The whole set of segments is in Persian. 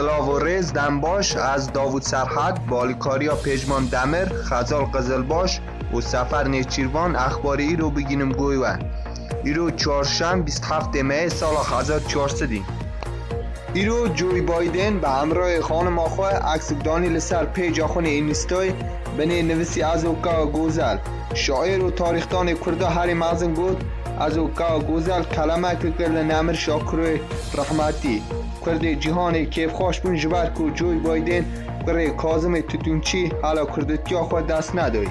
خلاف و ریز دنباش از داوود سرحد، بالیکاریا پژمان دمر، خزال قزلباش و سفر نیچیروان اخباری ای رو بگینم گویوه. ای رو چهارشنبه 27 می سال 1400 ای رو جوی بایدن به همراه خانم آخواه عکس دانی لسر پیج آخون اینستای بنی نویسی از اوکا گوزل شاعر و تاریختان کرده هری مازن گود از اوکا گوزل کلمه که کرد نمر شاکروی رحمتی کرده جهان کیف خوش بون جبر که جوی بایدن کرده کازم توتونچی حالا کردتی آخواه دست نداری.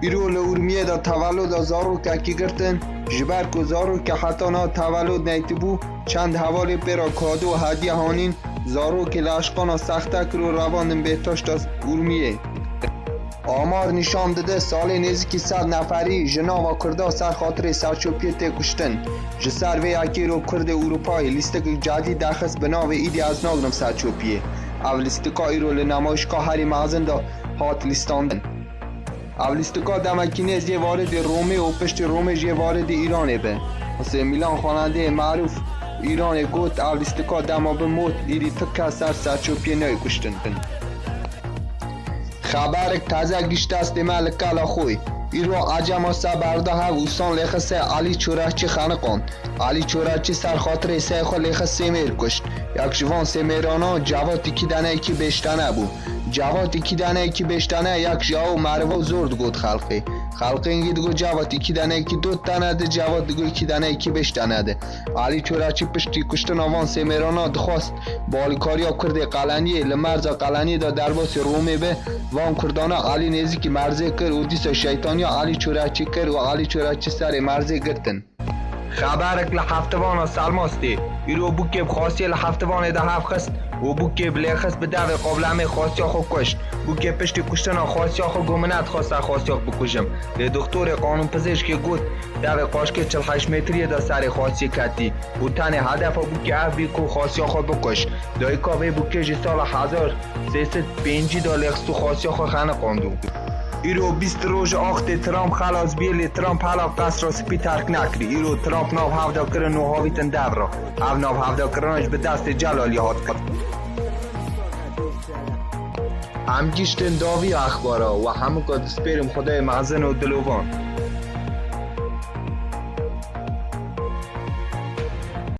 ایرو لورمیه دا تولد زارو که کی گرتن جبر کو زارو که حتی نا تولد نیتبو چند حوالی پیرا کادو و هدیه هانین زارو که لاشقانا سخته کرو رواندن بهتاش دا اورمیه. آمار نشان داده سال نزدیکی 100 نفری جناوا کرده سر خاطر سرچوبی کشتن. جسر وی اکی رو کرده اروپای لیستک جدید دخست بناو ایدی از ناگرم سرچوبیه. اول لیستکایی رو لنمایشگاه هری مازن دا هات لیستاندن. اولیستکا دمکینز یه وارد رومه و پشت رومش یه وارد ایرانه به واسه میلان خواننده معروف ایران گوت اولیستکا دما به موت ایری تکه سرچوپی نای کشتن. خبرک تازه گشت است ملکالا خوی ایرو عجم برده ها وسان لخصه علی چورچی خانقان علی چورچی سر خاطر سه خو لخص سمیر کشت یک جوان سمیرانا جوادی کی دانه کی بشتنه بود جوادی کی دانه کی بشتنه یک جاو مرو زرد گود خلقی اینگی دگو جوادی کی دانه کی دو تنه ده جواد دگو کی دانه کی بشتنه ده علی چورچی پشتی کشتن آوان سمیرانا دخواست بالیکاریا کرده قلنی لمرز قلنی دا درباس رومه به وان کردانا علی نزدیک مرزه کر و دیس شیطانی علی چورچی کر و علی چورچی سر مرزه گرتن. خبرک لحفتوان سلماستی ایرو بوکب خاصی لحفتوان ده هفخست و بوکب لیخست به دو قابلمه خاصی خو کشت بوکب پشتی کشتن خاصی خو گمنت خواسته خاصی بکشم لی دکتور قانون پزشکی گود دو قاشک 48 متری دا سر خاصی کتی و تن هدف بوکب افبی کو خاصی خو بکش دایکا وی بوکج سال 1305 دا لیخست و خاصی خو خانه قاندو. ایرو 20 روز آخت ترامپ خلاص بیلی ترامپ حالا قصر را سپی ترک نکری ایرو ترامپ ناو هفته کرن و هاویتن دو را او ناو هفته کرنش به دست جلالی هات کرد. هم گیشتن داوی اخبارا و همه که دست بریم خدای معزن و دلوان